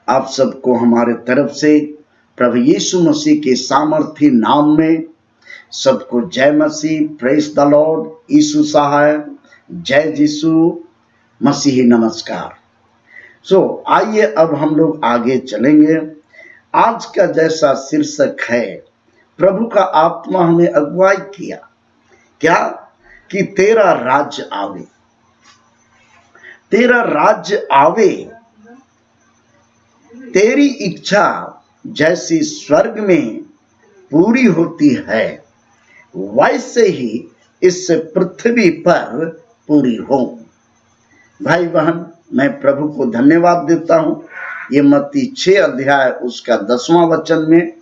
आप सबको हमारे तरफ से प्रभु यीशु मसीह के सामर्थी नाम में सबको जय मसीह, प्रेज द लॉर्ड, यीशु साहब, जय यीशु मसीह, नमस्कार। आइए अब हम लोग आगे चलेंगे। आज का जैसा शीर्षक है, प्रभु का आत्मा हमें अगुवाई किया क्या कि तेरा राज्य आवे। तेरा राज्य आवे, तेरी इच्छा जैसी स्वर्ग में पूरी होती है वैसे ही इस पृथ्वी पर पूरी हो। भाई बहन, मैं प्रभु को धन्यवाद देता हूं। ये मत्ती 6 अध्याय उसका 10वां वचन में,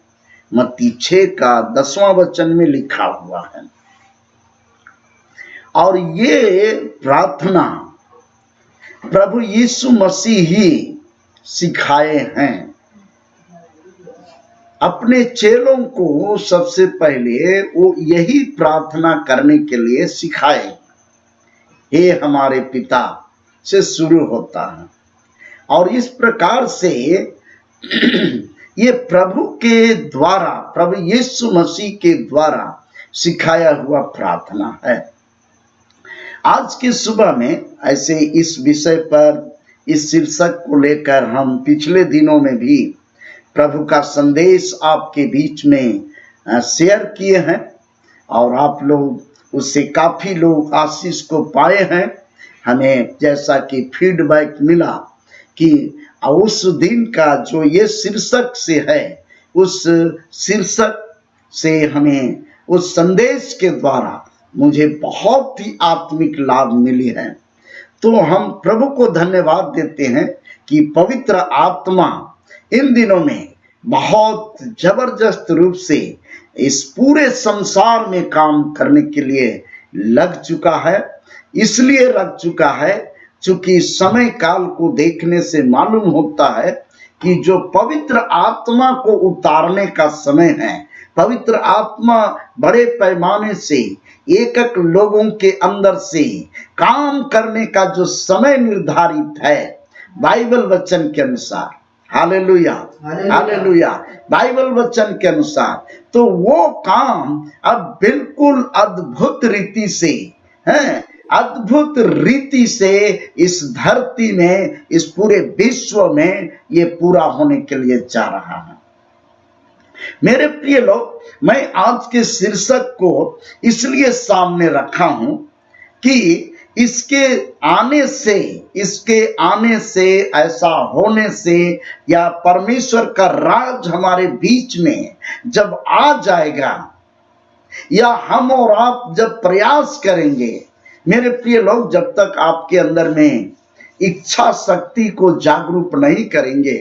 मत्ती 6 का 10वां वचन में लिखा हुआ है। और ये प्रार्थना प्रभु यीशु मसीह ही सिखाए हैं। अपने चेलों को सबसे पहले वो यही प्रार्थना करने के लिए सिखाए, हे हमारे पिता से शुरू होता है। और इस प्रकार से ये प्रभु के द्वारा, प्रभु यीशु मसीह के द्वारा सिखाया हुआ प्रार्थना है। आज की सुबह में ऐसे इस विषय पर, इस शीर्षक को लेकर हम पिछले दिनों में भी प्रभु का संदेश आपके बीच में शेयर किए हैं और आप लोग उससे काफी लोग आशीष को पाए हैं। हमें जैसा कि फीडबैक मिला कि उस दिन का जो ये शीर्षक से है, उस शीर्षक से हमें उस संदेश के द्वारा मुझे बहुत ही आत्मिक लाभ मिली है। तो हम प्रभु को धन्यवाद देते हैं कि पवित्र आत्मा इन दिनों में बहुत जबरदस्त रूप से इस पूरे संसार में काम करने के लिए लग चुका है। इसलिए लग चुका है चूंकि समय काल को देखने से मालूम होता है कि जो पवित्र आत्मा को उतारने का समय है, पवित्र आत्मा बड़े पैमाने से एक एक लोगों के अंदर से काम करने का जो समय निर्धारित है बाइबल वचन के अनुसार, हालेलुया हालेलुया, बाइबल वचन के अनुसार, तो वो काम अब बिल्कुल अद्भुत रीति से है, अद्भुत रीति से इस धरती में, इस पूरे विश्व में ये पूरा होने के लिए जा रहा है। मेरे प्रिय लोग, मैं आज के शीर्षक को इसलिए सामने रखा हूं कि इसके आने से, ऐसा होने से, या परमेश्वर का राज हमारे बीच में जब आ जाएगा, या हम और आप जब प्रयास करेंगे, मेरे प्रिय लोग, जब तक आपके अंदर में इच्छा शक्ति को जागरूक नहीं करेंगे,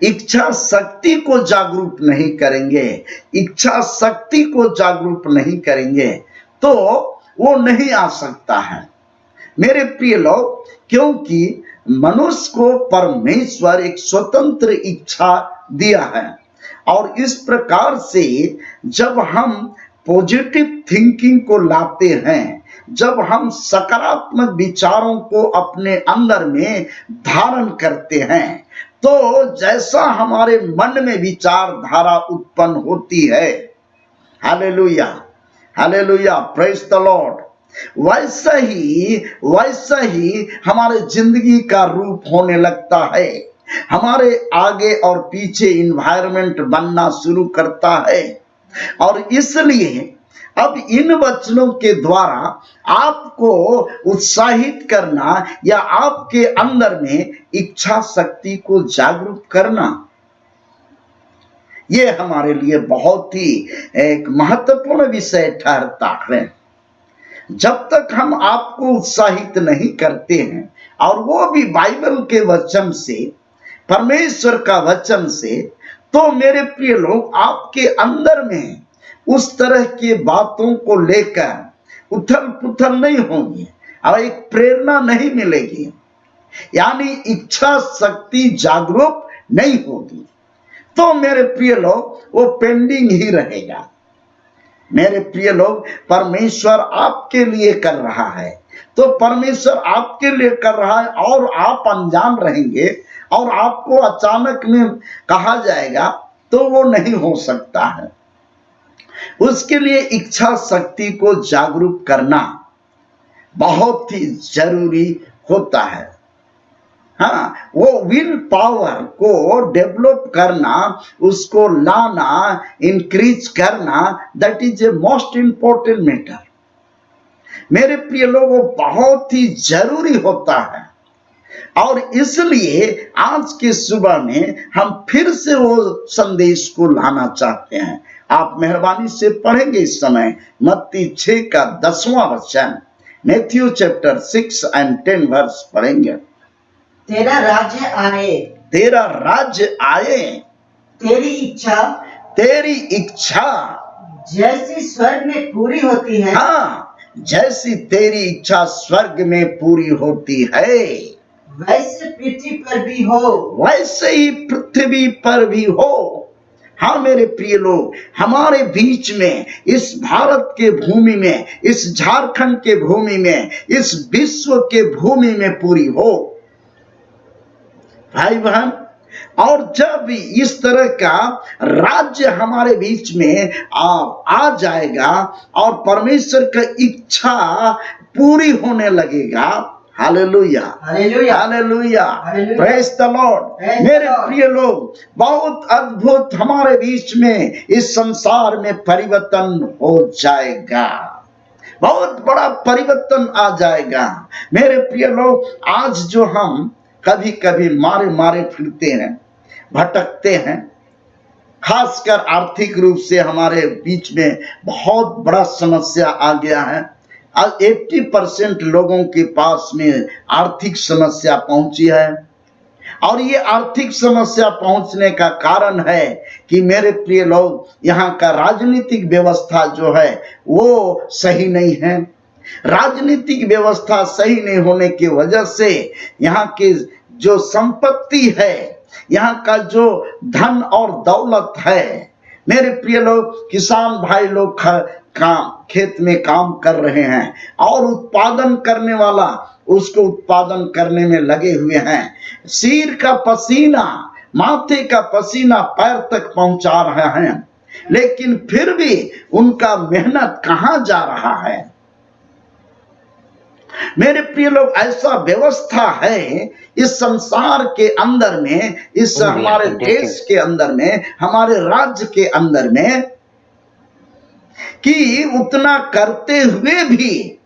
इच्छा शक्ति को जागरूक नहीं करेंगे, इच्छा शक्ति को जागरूक नहीं करेंगे, तो वो नहीं आ सकता है। मेरे प्रिय लोग, क्योंकि मनुष्य को परमेश्वर एक स्वतंत्र इच्छा दिया है, और इस प्रकार से जब हम पॉजिटिव थिंकिंग को लाते हैं, जब हम सकारात्मक विचारों को अपने अंदर में धारण करते हैं, तो जैसा हमारे मन में विचारधारा उत्पन्न होती है, hallelujah hallelujah, praise the Lord, वैसा ही हमारे जिंदगी का रूप होने लगता है। हमारे आगे और पीछे इन्वायरमेंट बनना शुरू करता है। और इसलिए अब इन वचनों के द्वारा आपको उत्साहित करना, या आपके अंदर में इच्छा शक्ति को जागरूक करना, ये हमारे लिए बहुत ही एक महत्वपूर्ण विषय ठहरता है। जब तक हम आपको उत्साहित नहीं करते हैं, और वो भी बाइबल के वचन से, परमेश्वर का वचन से, तो मेरे प्रिय लोग, आपके अंदर में उस तरह की बातों को लेकर उथल पुथल नहीं होगी और एक प्रेरणा नहीं मिलेगी, यानी इच्छा शक्ति जागरूक नहीं होगी। तो मेरे प्रिय लोग, वो पेंडिंग ही रहेगा। मेरे प्रिय लोग, परमेश्वर आपके लिए कर रहा है, तो परमेश्वर आपके लिए कर रहा है और आप अनजान रहेंगे और आपको अचानक में कहा जाएगा तो वो नहीं हो सकता है। उसके लिए इच्छा शक्ति को जागरूक करना बहुत ही जरूरी होता है। हाँ, वो विल पावर को डेवलप करना, उसको लाना, इंक्रीज करना, that is a most important matter. मेरे प्रिय लोगों, बहुत ही जरूरी होता है और इसलिए आज के सुबह में हम फिर से वो संदेश को लाना चाहते हैं। आप मेहरबानी से पढ़ेंगे इस समय मत्ती 6 का 10वां वचन, मैथ्यू चैप्टर 6 and 10 वर्स पढ़ेंगे। तेरा राज्य आए, तेरा राज्य आए, तेरी इच्छा जैसी स्वर्ग में पूरी होती है, हाँ, जैसी तेरी इच्छा स्वर्ग में पूरी होती है, वैसे पृथ्वी पर भी हो, वैसे ही पृथ्वी पर भी हो। हाँ मेरे प्रिय लोग, हमारे बीच में, इस भारत के भूमि में, इस झारखंड के भूमि में, इस विश्व के भूमि में पूरी हो भाई बहन। और जब इस तरह का राज्य हमारे बीच में आ जाएगा और परमेश्वर का इच्छा पूरी होने लगेगा, hallelujah hallelujah hallelujah, hallelujah, praise the Lord. मेरे प्रिय लोग, बहुत अद्भुत हमारे बीच में इस संसार में परिवर्तन हो जाएगा, बहुत बड़ा परिवर्तन आ जाएगा। मेरे प्रिय लोग, आज जो हम कभी कभी मारे मारे फिरते हैं, भटकते हैं, खासकर आर्थिक रूप से हमारे बीच में बहुत बड़ा समस्या आ गया है। आज 80% लोगों के पास में आर्थिक समस्या पहुंची है और ये आर्थिक समस्या पहुंचने का कारण है कि मेरे प्रिय लोग, यहाँ का राजनीतिक व्यवस्था जो है वो सही नहीं है। राजनीतिक व्यवस्था सही नहीं होने की वजह से यहाँ की जो संपत्ति है, यहाँ का जो धन और दौलत है, मेरे प्रिय लोग, किसान भाई लोग खेत में काम कर रहे हैं और उत्पादन करने वाला उसको उत्पादन करने में लगे हुए हैं। सिर का पसीना, माथे का पसीना पैर तक पहुंचा रहे हैं, लेकिन फिर भी उनका मेहनत कहां जा रहा है। मेरे प्रिय लोग, ऐसा व्यवस्था है इस संसार के अंदर में, इस हमारे देश के अंदर में, हमारे राज्य के अंदर में, कि उतना करते हुए भी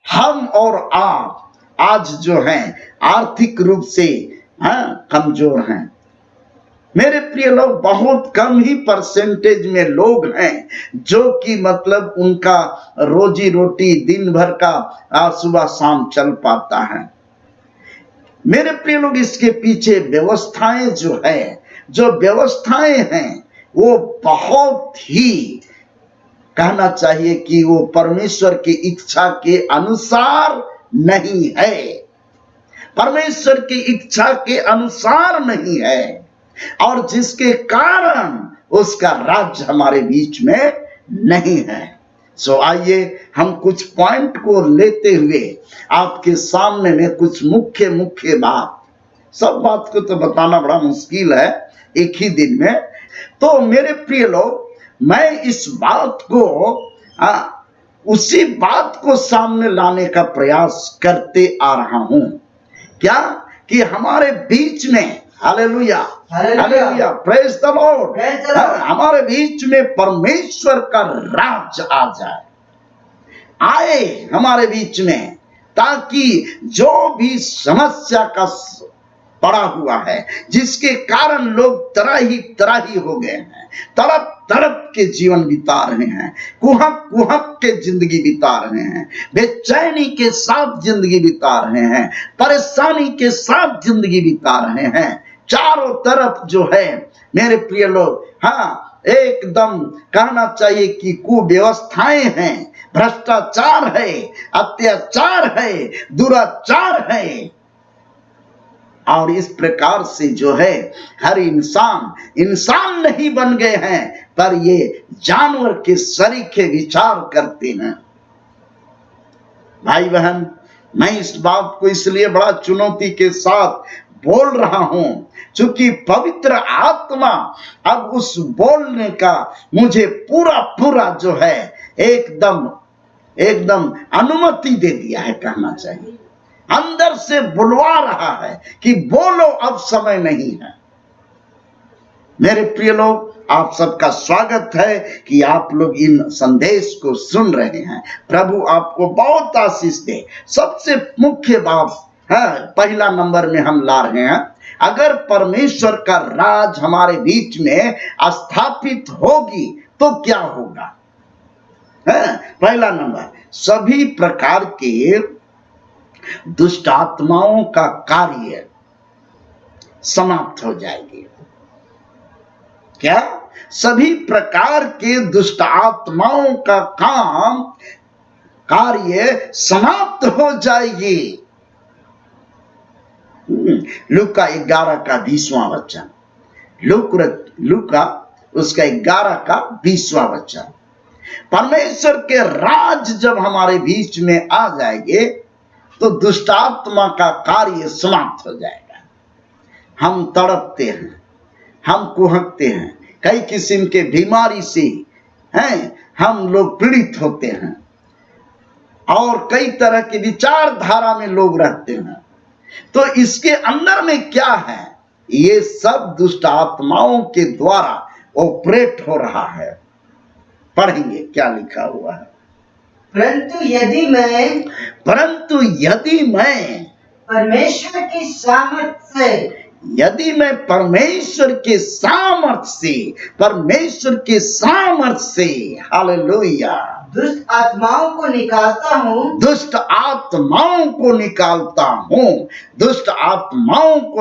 हम और आप आज जो हैं आर्थिक रूप से कमजोर हैं। मेरे प्रिय लोग, बहुत कम ही परसेंटेज में लोग हैं जो कि मतलब उनका रोजी रोटी दिन भर का सुबह शाम चल पाता है। मेरे प्रिय लोग, इसके पीछे व्यवस्थाएं जो व्यवस्थाएं हैं वो बहुत ही, कहना चाहिए कि वो परमेश्वर की इच्छा के अनुसार नहीं है, परमेश्वर की इच्छा के अनुसार नहीं है, और जिसके कारण उसका राज्य हमारे बीच में नहीं है। सो आइए हम कुछ पॉइंट को लेते हुए आपके सामने में कुछ मुख्य बात, सब बात को तो बताना बड़ा मुश्किल है एक ही दिन में। तो मेरे प्रिय लोग, मैं इस बात को उसी बात को सामने लाने का प्रयास करते आ रहा हूं, क्या कि हमारे बीच में, hallelujah hallelujah, praise the Lord, हमारे बीच में परमेश्वर का राज आ जाए, आए हमारे बीच में, ताकि जो भी समस्या का पड़ा हुआ है, जिसके कारण लोग तराही हो गए हैं, तड़प के जीवन बिता रहे हैं, कुहक के जिंदगी बिता रहे हैं, बेचैनी के साथ जिंदगी बिता रहे हैं, परेशानी के साथ जिंदगी बिता रहे हैं, चारों तरफ जो है मेरे प्रिय लोग, एकदम कहना चाहिए कि कुव्यवस्थाएं हैं, भ्रष्टाचार है, अत्याचार है, दुराचार है। और इस प्रकार से जो है हर इंसान नहीं बन गए हैं, पर ये जानवर के सरीखे विचार करते हैं। भाई बहन, मैं इस बात को इसलिए बड़ा चुनौती के साथ बोल रहा हूं क्योंकि पवित्र आत्मा अब उस बोलने का मुझे पूरा पूरा जो है एकदम एकदम अनुमति दे दिया है, कहना चाहिए। अंदर से बुलवा रहा है कि बोलो, अब समय नहीं है। मेरे प्रिय लोग, आप सबका स्वागत है कि आप लोग इन संदेश को सुन रहे हैं। प्रभु आपको बहुत आशीष दे। सबसे मुख्य बात है, पहला नंबर में हम ला रहे हैं, अगर परमेश्वर का राज हमारे बीच में स्थापित होगी तो क्या होगा। पहला नंबर, सभी प्रकार के दुष्ट आत्माओं का कार्य समाप्त हो जाएगी। क्या? सभी प्रकार के दुष्ट आत्माओं का कार्य समाप्त हो जाएगी। लूका 11 का 20वां वचन, लूका उसका 11 का 20वां वचन। परमेश्वर के राज जब हमारे बीच में आ जाएंगे तो दुष्ट आत्मा का कार्य समाप्त हो जाएगा। हम तड़पते हैं, हम कुहकते हैं, कई किस्म के बीमारी से हम लोग पीड़ित होते हैं और कई तरह की विचारधारा में लोग रहते हैं। तो इसके अंदर में क्या है? ये सब दुष्ट आत्माओं के द्वारा ऑपरेट हो रहा है। पढ़ेंगे क्या लिखा हुआ है। परंतु यदि मैं परमेश्वर की सामर्थ्य से, यदि मैं परमेश्वर के सामर्थ्य से हालेलुया दुष्ट आत्माओं को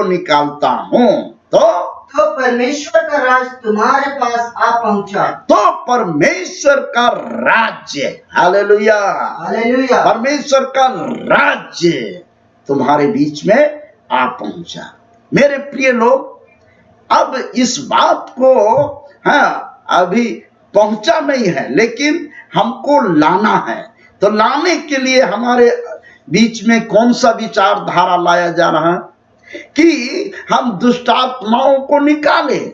निकालता हूं, तो परमेश्वर का राज तुम्हारे पास आ पहुंचा। तो परमेश्वर का राज्य, हालेलुया हालेलुया, परमेश्वर का राज्य तुम्हारे बीच में आ पहुंचा। मेरे प्रिय लोग, अब इस बात को अभी पहुंचा नहीं है, लेकिन हमको लाना है। तो लाने के लिए हमारे बीच में कौन सा विचारधारा लाया जा रहा है कि हम दुष्ट आत्माओं को निकालें,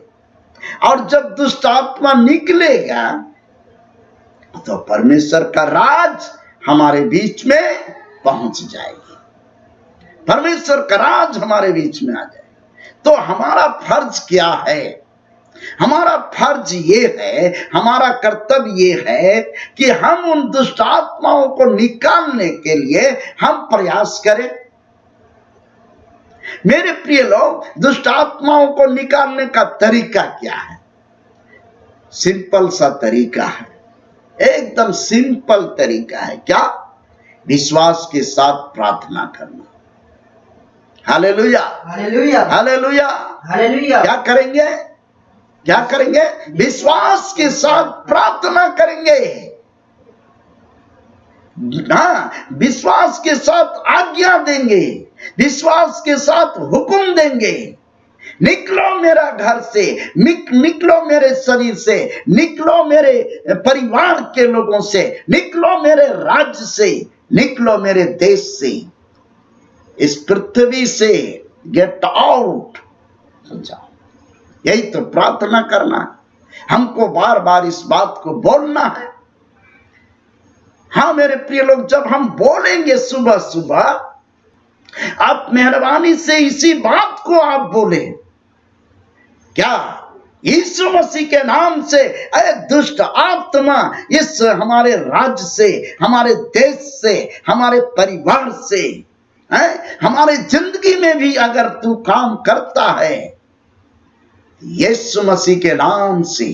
और जब दुष्ट आत्मा निकलेगा तो परमेश्वर का राज हमारे बीच में पहुंच जाएगी। परमेश्वर का राज हमारे बीच में आ जाए। तो हमारा फर्ज क्या है? हमारा फर्ज ये है, हमारा कर्तव्य ये है कि हम उन दुष्ट आत्माओं को निकालने के लिए हम प्रयास करें। मेरे प्रिय लोग, दुष्ट आत्माओं को निकालने का तरीका क्या है? सिंपल सा तरीका है, एकदम सिंपल तरीका है। क्या? विश्वास के साथ प्रार्थना करना। Hallelujah hallelujah hallelujah hallelujah. क्या करेंगे? विश्वास के साथ प्रार्थना करेंगे। विश्वास के साथ आज्ञा देंगे, विश्वास के साथ हुक्म देंगे। निकलो मेरा घर से, निकलो मेरे शरीर से, निकलो मेरे परिवार के लोगों से, निकलो मेरे राज्य से, निकलो मेरे देश से, इस पृथ्वी से गेट आउट हो जाओ। यही तो प्रार्थना करना है। हमको बार बार इस बात को बोलना है। हाँ मेरे प्रिय लोग, जब हम बोलेंगे सुबह सुबह, आप मेहरबानी से इसी बात को आप बोले। क्या? यीशु मसीह के नाम से अरे दुष्ट आत्मा इस हमारे राज्य से, हमारे देश से, हमारे परिवार से, हमारे जिंदगी में भी अगर तू काम करता है, यीशु मसीह के नाम से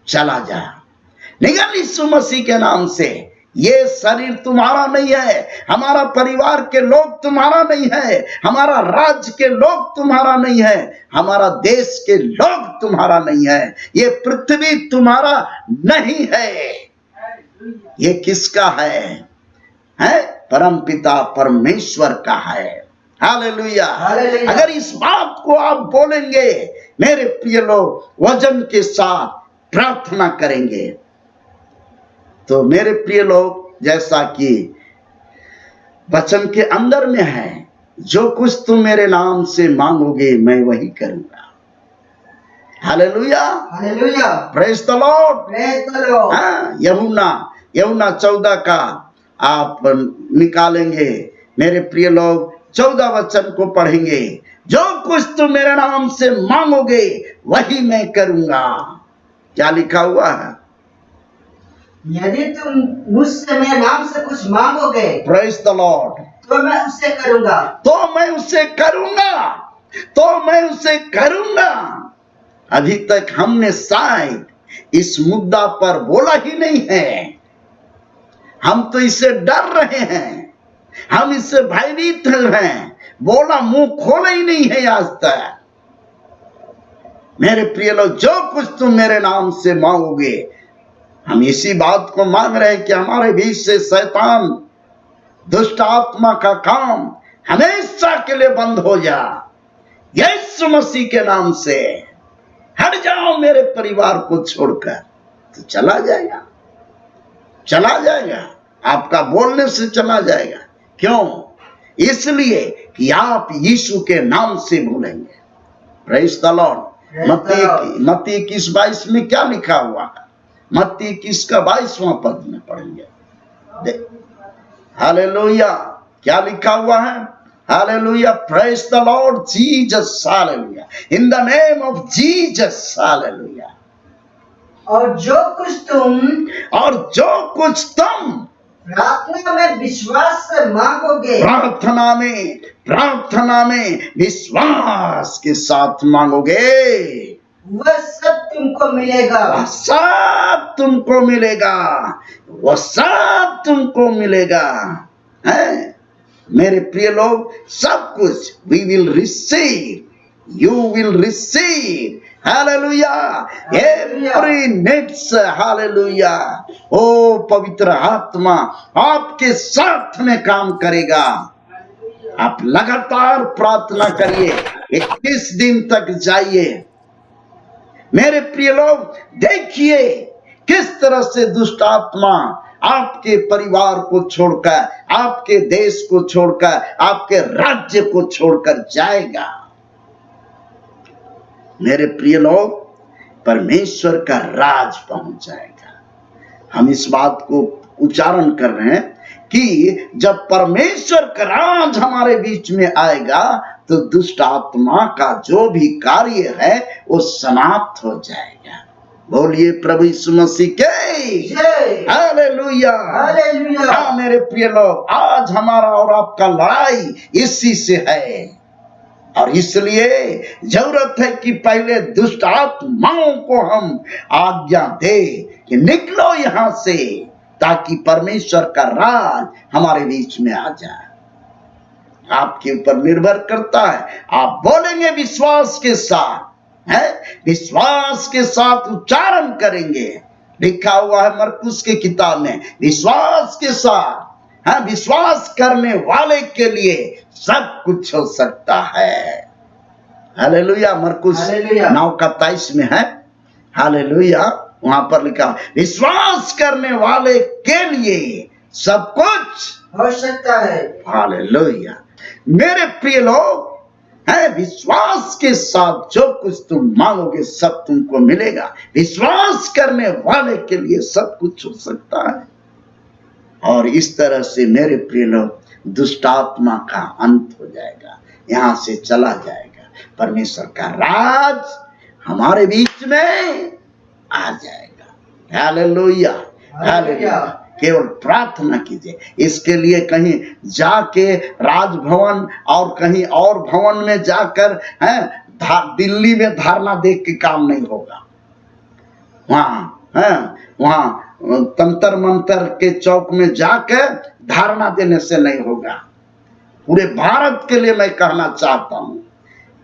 चला जा, निकल यीशु मसीह के नाम से। ये शरीर तुम्हारा नहीं है, हमारा परिवार के लोग तुम्हारा नहीं है, हमारा राज्य के लोग तुम्हारा नहीं है, हमारा देश के लोग तुम्हारा नहीं है, ये पृथ्वी तुम्हारा नहीं है। ये किसका है? परमपिता परमेश्वर का है। हालेलुया। अगर इस बात को आप बोलेंगे, मेरे प्रिय लोग, वजन के साथ प्रार्थना करेंगे, तो मेरे प्रिय लोग, जैसा कि वचन के अंदर में है, जो कुछ तुम मेरे नाम से मांगोगे मैं वही करूंगा। Hallelujah, hallelujah, praise the Lord. Praise the Lord. हाँ, यूहन्ना 14 का आप निकालेंगे मेरे प्रिय लोग, 14 वचन को पढ़ेंगे। जो कुछ तुम मेरे नाम से मांगोगे वही मैं करूंगा। क्या लिखा हुआ है? यदि तुम मुझसे मेरे नाम से कुछ मांगोगे, प्रेज द लॉर्ड, तो मैं उसे करूंगा। तो मैं उसे करूंगा, तो मैं उसे करूंगा। अभी तक हमने शायद इस मुद्दा पर बोला ही नहीं है। हम तो इससे डर रहे हैं, हम इससे भयभीत हैं, बोला मुंह खोला ही नहीं है आज तक। मेरे प्रिय लोग, जो कुछ तुम मेरे नाम से मांगोगे, हम इसी बात को मांग रहे हैं कि हमारे बीच से शैतान दुष्ट आत्मा का काम हमेशा के लिए बंद हो जा। यीशु मसीह के नाम से हट जाओ मेरे परिवार को छोड़कर, तो चला जाएगा, चला जाएगा, आपका बोलने से चला जाएगा। क्यों? इसलिए कि आप यीशु के नाम से बोलेंगे। Praise the Lord. मत्ती 21:22 में क्या लिखा हुआ है? मत्ती 21 का 22वां पद में पढ़ेंगे। हालेलुया, क्या लिखा हुआ है? Hallelujah, praise the Lord Jesus, hallelujah, in the name of Jesus, hallelujah. और जो कुछ तुम प्रार्थना में विश्वास से मांगोगे, प्रार्थना में विश्वास के साथ मांगोगे, वह सब तुमको मिलेगा, वह सब तुमको मिलेगा, वह सब तुमको मिलेगा। है मेरे प्रिय लोग, सब कुछ we will receive, you will receive. Hallelujah, every needs, hallelujah. ओ पवित्र आत्मा आपके साथ में काम करेगा। आप लगातार प्रार्थना करिए, 21 दिन तक जाइए। मेरे प्रिय लोग, देखिए किस तरह से दुष्ट आत्मा आपके परिवार को छोड़कर, आपके देश को छोड़कर, आपके राज्य को छोड़कर जाएगा। मेरे प्रिय लोग, परमेश्वर का राज पहुंच जाएगा। हम इस बात को उच्चारण कर रहे हैं कि जब परमेश्वर का राज हमारे बीच में आएगा तो दुष्ट आत्मा का जो भी कार्य है वो समाप्त हो जाएगा। बोलिए प्रभु यीशु मसीह के हालेलुया, हालेलुया। हाँ मेरे प्रिय लोग, आज हमारा और आपका लड़ाई इसी से है, और इसलिए जरूरत है कि पहले दुष्ट आत्माओं को हम आज्ञा दे कि निकलो यहां से, ताकि परमेश्वर का राज हमारे बीच में आ जाए। आपके ऊपर निर्भर करता है। आप बोलेंगे विश्वास के साथ, है विश्वास के साथ उच्चारण करेंगे। लिखा हुआ है मरकुस की किताब में, विश्वास के साथ, हाँ विश्वास करने वाले के लिए सब कुछ हो सकता है। हालेलुया, मरकुस 9:23 में है। हालेलुया, वहां पर लिखा विश्वास करने वाले के लिए सब कुछ हो सकता है। हालेलुया। मेरे प्रिय लोग, है विश्वास के साथ जो कुछ तुम मांगोगे सब तुमको मिलेगा। विश्वास करने वाले के लिए सब कुछ हो सकता है। और इस तरह से मेरे प्रिय लोग, दुष्ट आत्मा का अंत हो जाएगा, यहां से चला जाएगा। परमेश्वर का राज हमारे बीच में आ जाएगा। Hallelujah, hallelujah. केवल प्रार्थना कीजिए। इसके लिए कहीं जाके राजभवन और कहीं और भवन में जाकर दिल्ली में धरना दे के काम नहीं होगा। वहां तंत्र मंत्र के चौक में जाकर धारणा देने से नहीं होगा। पूरे भारत के लिए मैं कहना चाहता हूं,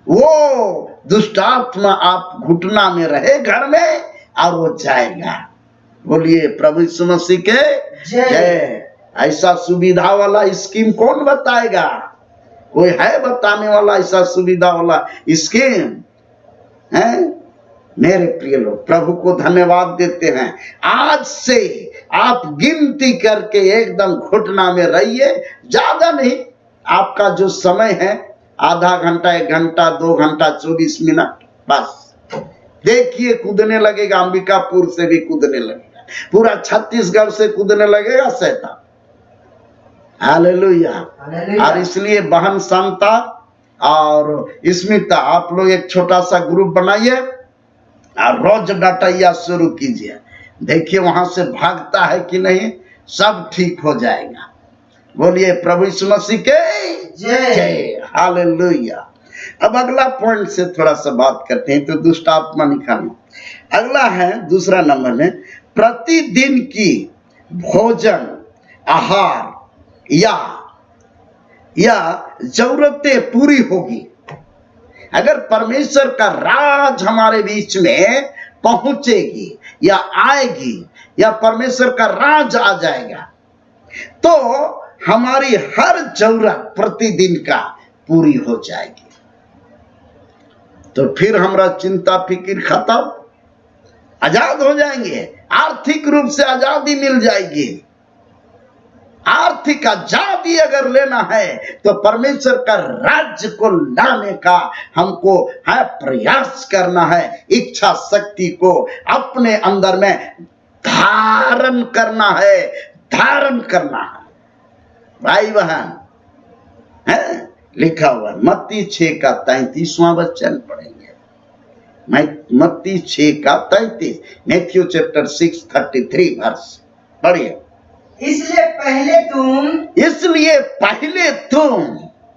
वो दुष्ट आत्मा आप घुटना में रहे घर में और वो जाएगा। बोलिए प्रभु यीशु मसीह के जय। ऐसा सुविधा वाला स्कीम कौन बताएगा? कोई है बताने वाला ऐसा सुविधा वाला स्कीम? है मेरे प्रिय लोग, प्रभु को धन्यवाद देते हैं। आज से आप गिनती करके एकदम घुटना में रहिए, ज्यादा नहीं। आपका जो समय है आधा घंटा, 1 घंटा, 2 घंटा, 24 मिनट, बस देखिए कूदने लगेगा। अंबिकापुर से भी कूदने लगेगा, पूरा छत्तीसगढ़ से कूदने लगेगा शैतान। हालेलुया। और इसलिए बहन शांता और स्मिता, आप लोग एक छोटा सा ग्रुप बनाइए और रोज डटैया शुरू कीजिए। देखिए वहां से भागता है कि नहीं, सब ठीक हो जाएगा। बोलिए प्रभु यीशु मसीह के जय। हालेलुया। अब अगला पॉइंट से थोड़ा सा बात करते हैं, तो दुष्ट आत्मा निकालना। अगला है दूसरा नंबर में, प्रतिदिन की भोजन, आहार या जरूरतें पूरी होगी। अगर परमेश्वर का राज हमारे बीच में पहुंचेगी या आएगी, या परमेश्वर का राज आ जाएगा, तो हमारी हर जरूरत प्रतिदिन का पूरी हो जाएगी। तो फिर हमारा चिंता फिक्र खत्म, आजाद हो जाएंगे, आर्थिक रूप से आजादी मिल जाएगी। आर्थिक आजादी अगर लेना है तो परमेश्वर का राज्य को लाने का हमको है प्रयास करना है। इच्छा शक्ति को अपने अंदर में धारण करना है, धारण करना है। भाई बहन, है लिखा हुआ है मत्ती 6 का 33वां वचन पढ़ेंगे। मत्ती 6 का 33, मैथ्यू चैप्टर 6:33 वर्ष पढ़िए। इसलिए पहले तुम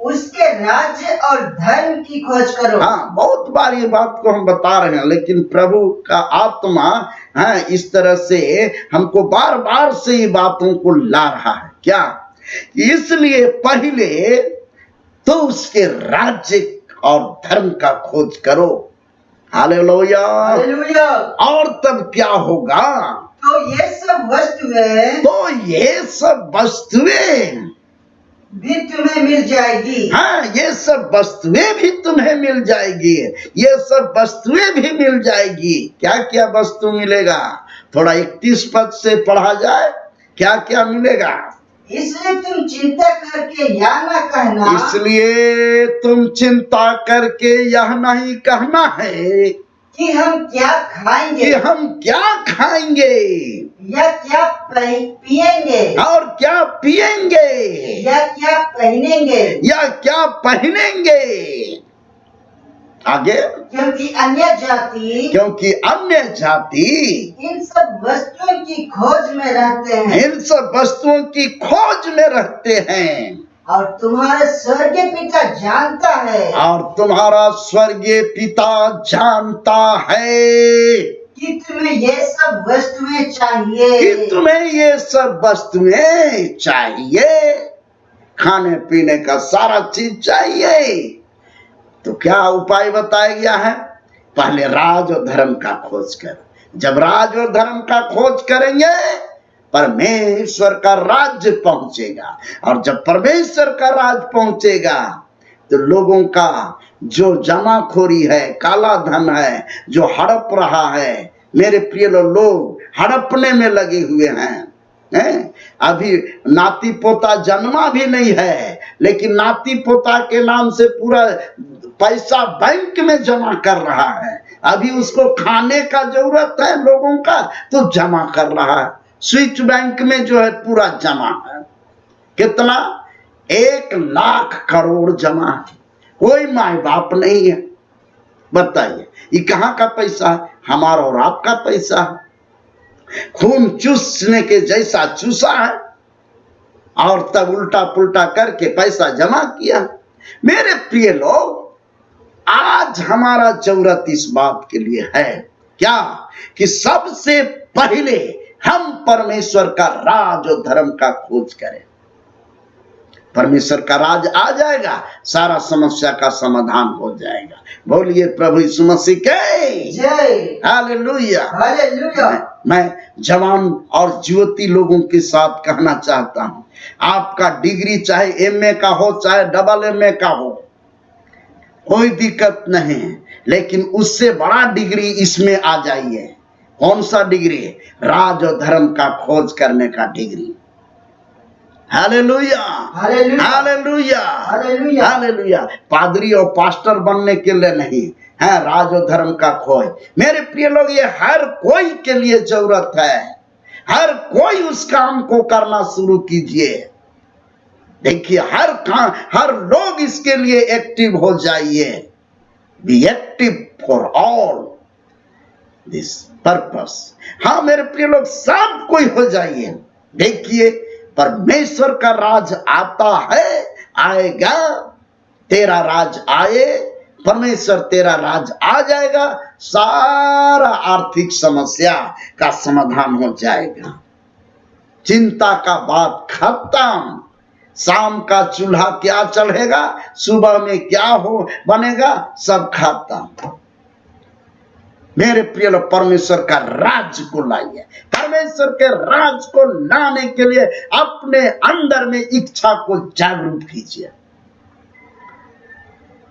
उसके राज्य और धर्म की खोज करो। हाँ, बहुत बार ये बात को हम बता रहे हैं, लेकिन प्रभु का आत्मा है इस तरह से हमको बार बार से ये बातों को ला रहा है। क्या? इसलिए पहले तो उसके राज्य और धर्म का खोज करो। हालेलुया। और तब क्या होगा? तो ये सब वस्तुएं भी तुम्हें मिल जाएगी। हाँ, ये सब वस्तुएं भी तुम्हें मिल जाएगी। ये सब वस्तुएं भी मिल जाएगी। क्या क्या वस्तु मिलेगा? थोड़ा 31 पद से पढ़ा जाए, क्या क्या मिलेगा? इसलिए तुम चिंता करके यह न कहना। इसलिए तुम चिंता करके यह नहीं कहना है कि हम क्या खाएंगे, या क्या पिएंगे, और क्या पिएंगे, या क्या पहनेंगे। आगे, क्योंकि अन्य जाति इन सब वस्तुओं की खोज में रहते हैं। और तुम्हारा स्वर्गीय पिता जानता है कि तुम्हें ये सब वस्तुएं चाहिए। खाने पीने का सारा चीज चाहिए। तो क्या उपाय बताया गया है? पहले राज और धर्म का खोज कर। जब राज और धर्म का खोज करेंगे, परमेश्वर का राज्य पहुंचेगा। और जब परमेश्वर का राज पहुंचेगा तो लोगों का जो जमाखोरी है, काला धन है, जो हड़प रहा है, मेरे प्रिय लोग हड़पने में लगे हुए हैं। अभी नाती पोता जन्मा भी नहीं है, लेकिन नाती पोता के नाम से पूरा पैसा बैंक में जमा कर रहा है। अभी उसको खाने का जरूरत है लोगों का, तो जमा कर रहा है। स्विच बैंक में जो है पूरा जमा है। कितना? 1 लाख करोड़ जमा है। कोई माँ बाप नहीं है। बताइए ये कहाँ का पैसा है? हमारा और आपका पैसा है। खून चूसने के जैसा चूसा है और तब उल्टा पुल्टा करके पैसा जमा किया। मेरे प्रिय लोग, आज हमारा जरूरत इस बात के लिए है क्या कि सबसे पहले हम परमेश्वर का राज और धर्म का खोज करें। परमेश्वर का राज आ जाएगा, सारा समस्या का समाधान हो जाएगा। बोलिए प्रभु यीशु मसीह के जय। हालेलुया। हालेलुया। मैं जवान और युवती लोगों के साथ कहना चाहता हूं, आपका डिग्री चाहे एमए का हो, चाहे डबल एमए का हो, कोई दिक्कत नहीं, लेकिन उससे बड़ा डिग्री इसमें आ जाइए। कौन सा डिग्री? राज और धर्म का खोज करने का डिग्री। Hallelujah, hallelujah, hallelujah. पादरी और पास्टर बनने के लिए नहीं है, राज और धर्म का खोज। मेरे प्रिय लोग, ये हर कोई के लिए जरूरत है। हर कोई उस काम को करना शुरू कीजिए। देखिए, हर लोग इसके लिए एक्टिव हो जाइए। Be active for all this purpose. हाँ मेरे प्रिय लोग, सब कोई हो जाइए। देखिए, परमेश्वर का राज आता है, आएगा। तेरा राज आए, परमेश्वर तेरा राज आ जाएगा, सारा आर्थिक समस्या का समाधान हो जाएगा। चिंता का बात खत्म। शाम का चूल्हा क्या चढ़ेगा, सुबह में क्या हो बनेगा, सब खत्म। मेरे प्रिय लोग, परमेश्वर का राज को लाइए। परमेश्वर के राज को लाने के लिए अपने अंदर में इच्छा को जागरूक कीजिए।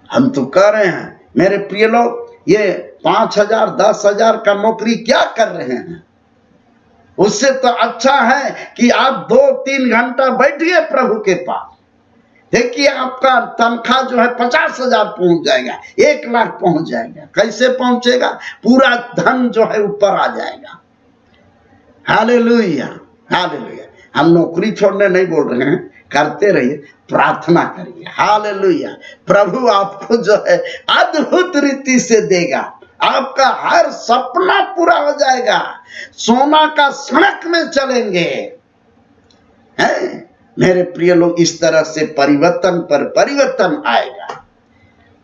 हम तो कह रहे हैं मेरे प्रिय लोग, ये 5,000 10,000 का नौकरी क्या कर रहे हैं? उससे तो अच्छा है कि आप 2-3 घंटा बैठिए प्रभु के पास। देखिए, आपका तनख्वाह जो है 50,000 पहुंच जाएगा, 1 लाख पहुंच जाएगा। कैसे पहुंचेगा? पूरा धन जो है ऊपर आ जाएगा। Hallelujah, hallelujah. हम नौकरी छोड़ने नहीं बोल रहे हैं, करते रहिए, प्रार्थना करिए। हालेलुया। प्रभु आपको जो है अद्भुत रीति से देगा। आपका हर सपना पूरा हो जाएगा। सोना का सड़क में चलेंगे। हैं मेरे प्रिय लोग, इस तरह से परिवर्तन पर परिवर्तन आएगा।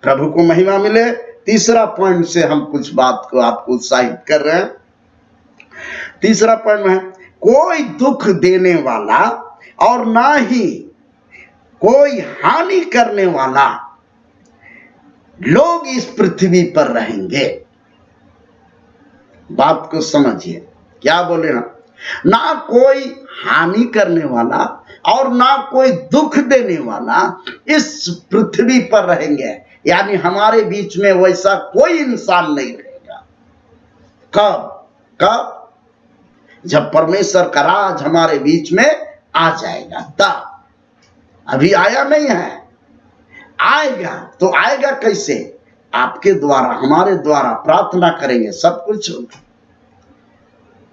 प्रभु को महिमा मिले। तीसरा पॉइंट से हम कुछ बात को आपको उत्साहित कर रहे हैं। तीसरा पॉइंट में, कोई दुख देने वाला और ना ही कोई हानि करने वाला लोग इस पृथ्वी पर रहेंगे। बात को समझिए, क्या बोले हम? ना कोई हानि करने वाला और ना कोई दुख देने वाला इस पृथ्वी पर रहेंगे। यानी हमारे बीच में वैसा कोई इंसान नहीं रहेगा। कब? कब? जब परमेश्वर का राज हमारे बीच में आ जाएगा, तब। अभी आया नहीं है, आएगा। तो आएगा कैसे? आपके द्वारा, हमारे द्वारा प्रार्थना करेंगे, सब कुछ होगा।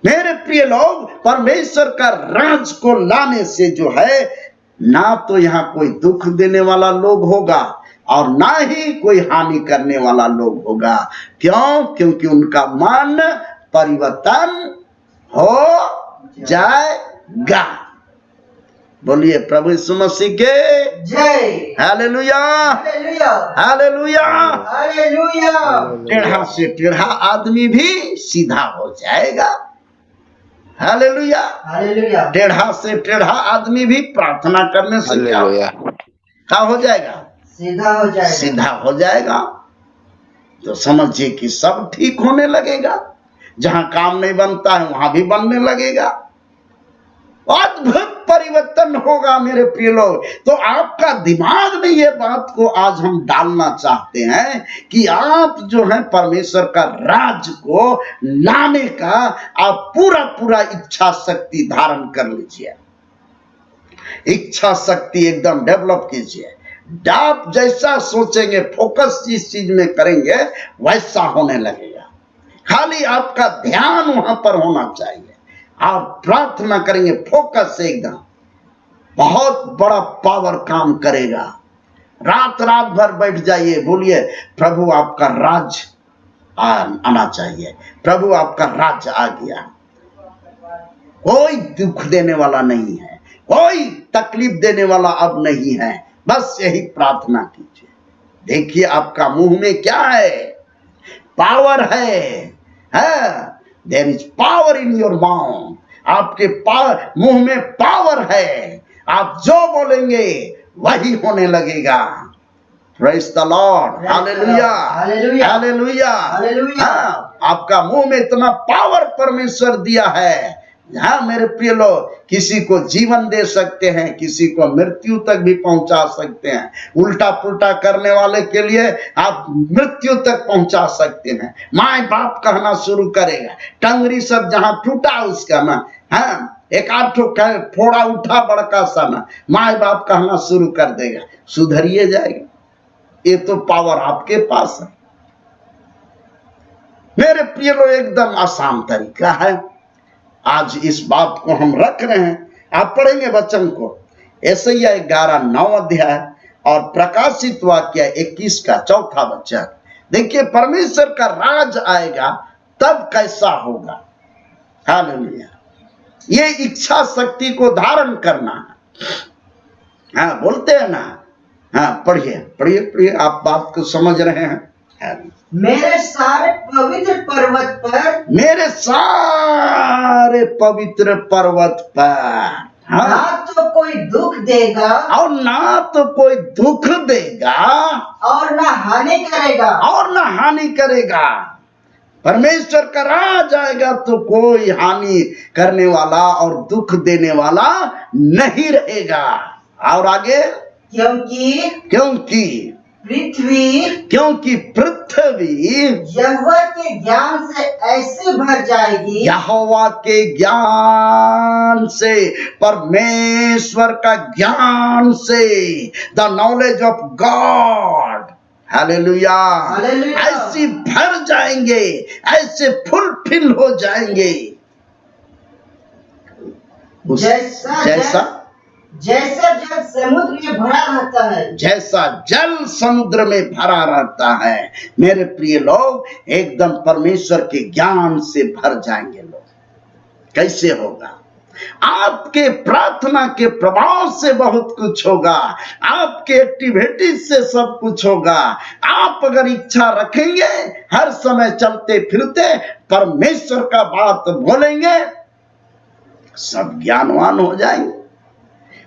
मेरे प्रिय लोग, परमेश्वर का राज को लाने से जो है, ना तो यहाँ कोई दुख देने वाला लोग होगा और ना ही कोई हानि करने वाला लोग होगा। क्यों? क्योंकि उनका मन परिवर्तन हो जाएगा। बोलिए प्रभु यीशु मसीह के जय। Hallelujah, hallelujah, hallelujah, hallelujah. टेढ़ा से टेढ़ा आदमी भी सीधा हो जाएगा। Hallelujah, hallelujah. टेढ़ा से टेढ़ा आदमी भी प्रार्थना करने से क्या हो जाएगा? सीधा हो जाएगा। सीधा हो जाएगा। तो समझिए कि सब ठीक होने लगेगा। जहां काम नहीं बनता है वहां भी बनने लगेगा। अद्भुत परिवर्तन होगा मेरे प्रिय लोग। तो आपका दिमाग में ये बात को आज हम डालना चाहते हैं कि आप जो है परमेश्वर का राज को लाने का आप पूरा पूरा इच्छा शक्ति धारण कर लीजिए। इच्छा शक्ति एकदम डेवलप कीजिए। आप जैसा सोचेंगे, फोकस जिस चीज में करेंगे, वैसा होने लगेगा। खाली आपका ध्यान वहां पर होना चाहिए। आप प्रार्थना करेंगे फोकस से, एकदम बहुत बड़ा पावर काम करेगा। रात रात भर बैठ जाइए, बोलिए प्रभु आपका राज आना चाहिए, प्रभु आपका राज आ गया। कोई दुख देने वाला नहीं है, कोई तकलीफ देने वाला अब नहीं है। बस यही प्रार्थना कीजिए। देखिए आपका मुंह में क्या है? पावर है। There is power in your mouth. आपके मुंह में पावर है। आप जो बोलेंगे वही होने लगेगा। Praise the Lord, hallelujah, hallelujah, hallelujah, hallelujah. आपका मुंह में इतना पावर परमेश्वर दिया है, हाँ मेरे प्रिय लोग, किसी को जीवन दे सकते हैं, किसी को मृत्यु तक भी पहुंचा सकते हैं। उल्टा पुल्टा करने वाले के लिए आप मृत्यु तक पहुंचा सकते हैं। माँ बाप कहना शुरू करेगा, टंगरी सब जहां टूटा उसका ना, हाँ एक आध फोड़ा उठा बड़का सा ना, माँ बाप कहना शुरू कर देगा, सुधरिए जाएगा। ये तो पावर आपके पास है मेरे प्रिय लोग, एकदम आसान तरीका है। आज इस बात को हम रख रहे हैं, आप पढ़ेंगे वचन को, यशायाह 11:9 अध्याय और प्रकाशित वाक्य 21 का 4था वचन। देखिए परमेश्वर का राज आएगा तब कैसा होगा। हालेलुया। ये इच्छा शक्ति को धारण करना है। हाँ बोलते हैं ना, हाँ पढ़िए पढ़िए पढ़िए, आप बात को समझ रहे हैं। मेरे सारे पवित्र पर्वत पर, मेरे सारे पवित्र पर्वत पर, हाँ, ना तो कोई दुख देगा और ना तो कोई दुख देगा और ना हानि करेगा, और ना हानि करेगा। परमेश्वर का राज आएगा तो कोई हानि करने वाला और दुख देने वाला नहीं रहेगा। और आगे, क्योंकि पृथ्वी यहोवा के ज्ञान से ऐसे भर जाएगी, यहोवा के ज्ञान से, परमेश्वर का ज्ञान से, the knowledge of God, hallelujah, ऐसे भर जाएंगे, ऐसे फुलफिल हो जाएंगे। जैसा जल समुद्र में भरा रहता है, जैसा जल समुद्र में भरा रहता है। मेरे प्रिय लोग, एकदम परमेश्वर के ज्ञान से भर जाएंगे लोग। कैसे होगा? आपके प्रार्थना के प्रभाव से बहुत कुछ होगा, आपके एक्टिविटी से सब कुछ होगा। आप अगर इच्छा रखेंगे, हर समय चलते फिरते परमेश्वर का बात बोलेंगे, सब ज्ञानवान हो जाएंगे।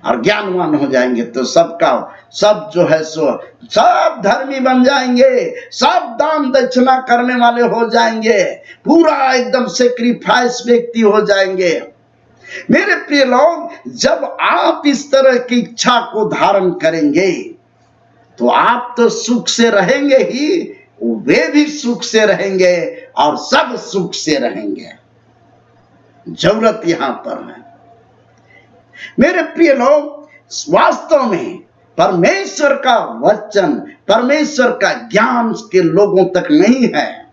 और ज्ञानवान हो जाएंगे तो सबका सब जो है सो सब धर्मी बन जाएंगे, सब दान दक्षिणा करने वाले हो जाएंगे, पूरा एकदम सेक्रीफाइस व्यक्ति हो जाएंगे। मेरे प्रिय लोग, जब आप इस तरह की इच्छा को धारण करेंगे तो आप तो सुख से रहेंगे ही, वे भी सुख से रहेंगे और सब सुख से रहेंगे। जरूरत यहां पर है मेरे प्रिय लोग। वास्तव में परमेश्वर का वचन, परमेश्वर का ज्ञान के लोगों तक नहीं है।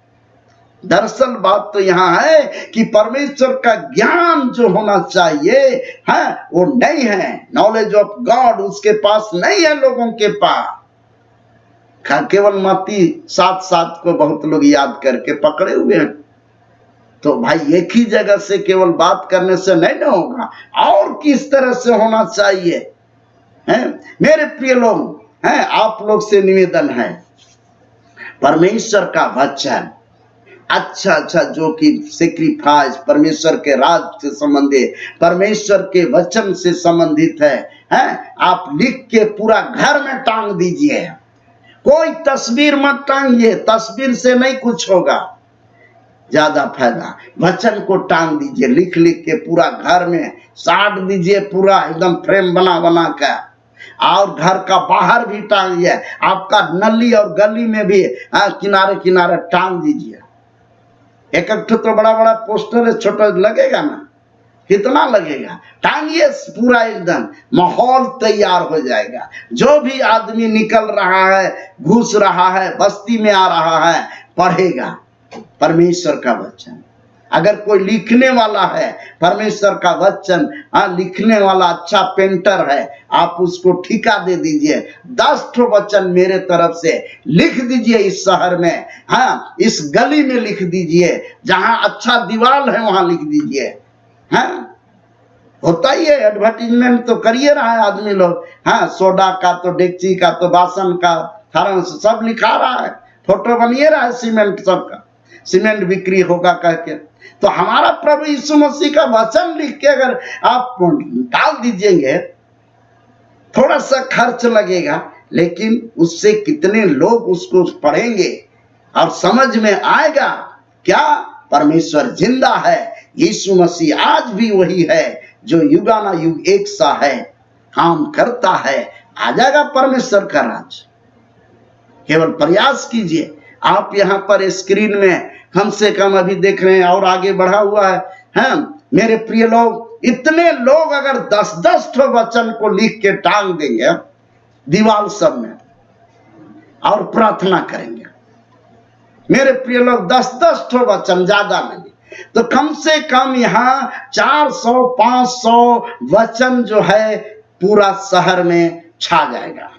दरअसल बात तो यहां है कि परमेश्वर का ज्ञान जो होना चाहिए है वो नहीं है। नॉलेज ऑफ गॉड उसके पास नहीं है लोगों के पास। केवल मत्ती 7:7 को बहुत लोग याद करके पकड़े हुए हैं। तो भाई एक ही जगह से केवल बात करने से नहीं ना होगा, और किस तरह से होना चाहिए हैं? मेरे प्रिय लोग हैं, आप लोग से निवेदन है, परमेश्वर का वचन अच्छा जो कि सेक्रीफाइस परमेश्वर के राज से संबंधित, परमेश्वर के वचन से संबंधित है, आप लिख के पूरा घर में टांग दीजिए। कोई तस्वीर मत टांगिए, तस्वीर से नहीं कुछ होगा, ज्यादा फायदा। वचन को टांग दीजिए, लिख लिख के पूरा घर में साट दीजिए, पूरा एकदम फ्रेम बना कर, और घर का बाहर भी टांगिए, आपका नली और गली में भी किनारे किनारे टांग दीजिए। एक तो बड़ा बड़ा पोस्टर छोटा लगेगा ना, कितना लगेगा, टांगिए पूरा, एकदम माहौल तैयार हो जाएगा। जो भी आदमी निकल रहा है, घुस रहा है, बस्ती में आ रहा है, पढ़ेगा परमेश्वर का वचन। अगर कोई लिखने वाला है परमेश्वर का वचन, लिखने वाला अच्छा पेंटर है, आप उसको ठेका दे दीजिए, 10 ठो वचन मेरे तरफ से लिख दीजिए इस शहर में, हाँ इस गली में लिख दीजिए, जहां अच्छा दीवार है वहां लिख दीजिए। हाँ होता ही है, एडवर्टीजमेंट तो करिए रहा है आदमी लोग, हाँ सोडा का तो डेक्ची का तो बासन का थारन सब लिखा रहा है, फोटो बनिए रहा है सीमेंट सबका, सीमेंट बिक्री होगा कह के। तो हमारा प्रभु यीशु मसीह का वचन लिख के अगर आप डाल दीजिएंगे, थोड़ा सा खर्च लगेगा, लेकिन उससे कितने लोग उसको पढ़ेंगे और समझ में आएगा क्या परमेश्वर जिंदा है, यीशु मसीह आज भी वही है जो युगानुयुग एक सा है, काम करता है। आ जाएगा परमेश्वर का राज, केवल प्रयास कीजिए। आप यहाँ पर स्क्रीन में कम से कम अभी देख रहे हैं और आगे बढ़ा हुआ है मेरे प्रिय लोग, इतने लोग अगर 10-10 ठो वचन को लिख के टांग देंगे दीवार सब में और प्रार्थना करेंगे, मेरे प्रिय लोग 10-10 ठो वचन, ज्यादा नहीं तो कम से कम यहाँ 400-500 वचन जो है पूरा शहर में छा जाएगा।